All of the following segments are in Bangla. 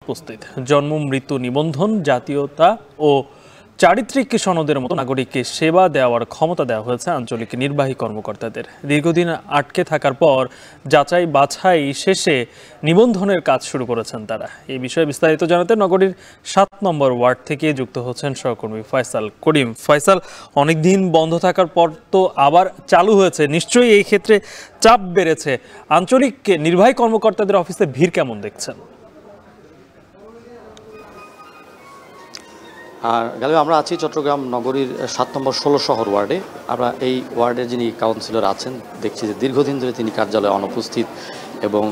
উপস্থিত জন্ম মৃত্যু নিবন্ধন জাতীয়তা ও চারিত্রিক সনদের মতো নাগরিককে সেবা দেওয়ার ক্ষমতা দেওয়া হয়েছে আঞ্চলিক নির্বাহী কর্মকর্তাদের। দীর্ঘদিন আটকে থাকার পর যাচাই বাছাই শেষে নিবন্ধনের কাজ শুরু করেছেন তারা। এই বিষয়ে বিস্তারিত জানাতে নগরীর ৭ নম্বর ওয়ার্ড থেকে যুক্ত হচ্ছেন সহকর্মী ফয়সাল করিম। ফয়সাল, অনেকদিন বন্ধ থাকার পর তো আবার চালু হয়েছে, নিশ্চয়ই এই ক্ষেত্রে চাপ বেড়েছে। আঞ্চলিক নির্বাহী কর্মকর্তাদের অফিসে ভিড় কেমন দেখছেন? আর গালিব আমরা আছি চট্টগ্রাম নগরীর ৭ নম্বর ১৬ শহর ওয়ার্ডে। আমরা এই ওয়ার্ডের যিনি কাউন্সিলর আছেন দেখছি যে দীর্ঘদিন ধরে তিনি কার্যালয়ে অনুপস্থিত এবং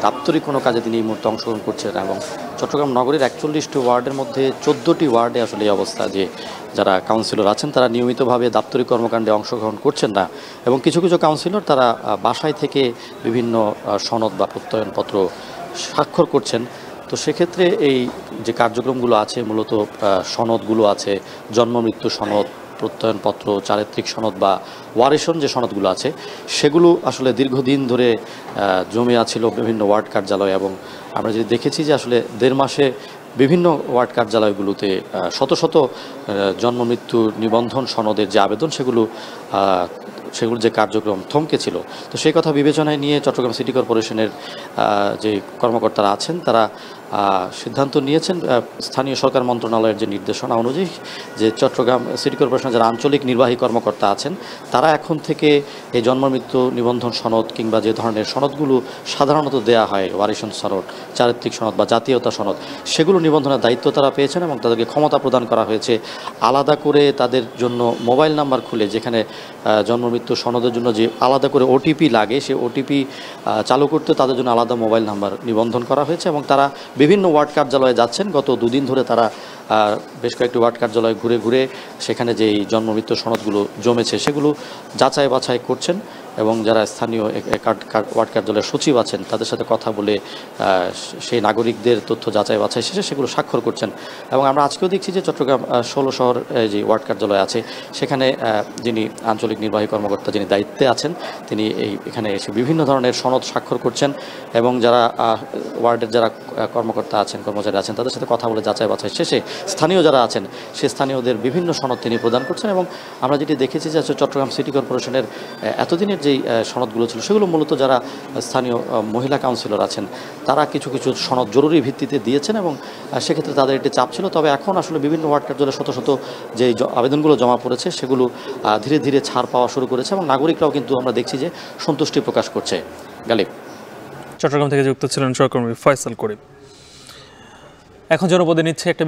দাপ্তরিক কোনো কাজে তিনি এই মুহূর্তে অংশগ্রহণ করছেন না। এবং চট্টগ্রাম নগরীর ৪১টি ওয়ার্ডের মধ্যে ১৪টি ওয়ার্ডে আসলে এই অবস্থা যে যারা কাউন্সিলর আছেন তারা নিয়মিতভাবে দাপ্তরিক কর্মকাণ্ডে অংশগ্রহণ করছেন না এবং কিছু কিছু কাউন্সিলর তারা বাসায় থেকে বিভিন্ন সনদ বা প্রত্যয়নপত্র স্বাক্ষর করছেন। তো সেক্ষেত্রে এই যে কার্যক্রমগুলো আছে, মূলত সনদগুলো আছে, জন্ম মৃত্যু সনদ, প্রত্যয়নপত্র, চারিত্রিক সনদ বা ওয়ারেশন যে সনদগুলো আছে, সেগুলো আসলে দীর্ঘদিন ধরে জমে আছিল বিভিন্ন ওয়ার্ড কার্যালয়। এবং আমরা যদি দেখেছি যে আসলে ১.৫ মাসে বিভিন্ন ওয়ার্ড কার্যালয়গুলোতে শত শত জন্ম মৃত্যু নিবন্ধন সনদের যে আবেদন সেগুলোর যে কার্যক্রম থমকে ছিল। তো সেই কথা বিবেচনায় নিয়ে চট্টগ্রাম সিটি কর্পোরেশনের যে কর্মকর্তারা আছেন তারা সিদ্ধান্ত নিয়েছেন স্থানীয় সরকার মন্ত্রণালয়ের যে নির্দেশনা অনুযায়ী যে চট্টগ্রাম সিটি কর্পোরেশনের যারা আঞ্চলিক নির্বাহী কর্মকর্তা আছেন তারা এখন থেকে এই জন্ম মৃত্যু নিবন্ধন সনদ কিংবা যে ধরনের সনদগুলো সাধারণত দেয়া হয়, ওয়ারিশন সনদ, চারিত্রিক সনদ বা জাতীয়তা সনদ, সেগুলো নিবন্ধনের দায়িত্ব তারা পেয়েছেন এবং তাদেরকে ক্ষমতা প্রদান করা হয়েছে আলাদা করে তাদের জন্য মোবাইল নাম্বার খুলে, যেখানে জন্ম মৃত্যু সনদের জন্য যে আলাদা করে ওটিপি লাগে সেই ওটিপি চালু করতে তাদের জন্য আলাদা মোবাইল নাম্বার নিবন্ধন করা হয়েছে। এবং তারা বিভিন্ন ওয়ার্ড কার্যালয়ে যাচ্ছেন। গত দুদিন ধরে তারা বেশ কয়েকটি ওয়ার্ড কার্যালয় ঘুরে ঘুরে সেখানে যেই জন্ম মৃত্যু সনদগুলো জমেছে সেগুলো যাচাই বাছাই করছেন এবং যারা স্থানীয় ওয়ার্ড কার্যালয়ের সচিব আছেন তাদের সাথে কথা বলে সেই নাগরিকদের তথ্য যাচাই বাছাই শেষে সেগুলো স্বাক্ষর করছেন। এবং আমরা আজকেও দেখছি যে চট্টগ্রাম ১৬ শহর যে ওয়ার্ড কার্যালয় আছে সেখানে যিনি আঞ্চলিক নির্বাহী কর্মকর্তা যিনি দায়িত্বে আছেন তিনি এখানে এসে বিভিন্ন ধরনের সনদ স্বাক্ষর করছেন এবং যারা ওয়ার্ডের যারা কর্মকর্তা আছেন, কর্মচারী আছেন তাদের সাথে কথা বলে যাচাই বাছাই শেষে স্থানীয় যারা আছেন সে স্থানীয়দের বিভিন্ন সনদ তিনি প্রদান করছেন। এবং আমরা যেটি দেখেছি যে চট্টগ্রাম সিটি কর্পোরেশনের এতদিনের যেই সনদগুলো ছিল সেগুলো মূলত যারা স্থানীয় মহিলা কাউন্সিলর আছেন তারা কিছু কিছু সনদ জরুরি ভিত্তিতে দিয়েছেন এবং সেক্ষেত্রে তাদের একটি চাপ ছিল। তবে এখন আসলে বিভিন্ন ওয়ার্ড কার্যালয়ে শত শত যে আবেদনগুলো জমা পড়েছে সেগুলো ধীরে ধীরে ছাড় পাওয়া শুরু করেছে এবং নাগরিকরাও কিন্তু আমরা দেখছি যে সন্তুষ্টি প্রকাশ করছে। গালিব, চট্টগ্রাম থেকে যুক্ত ছিলেন সহকর্মী ফয়সাল করিম। এখন জনপদে নিচ্ছে একটা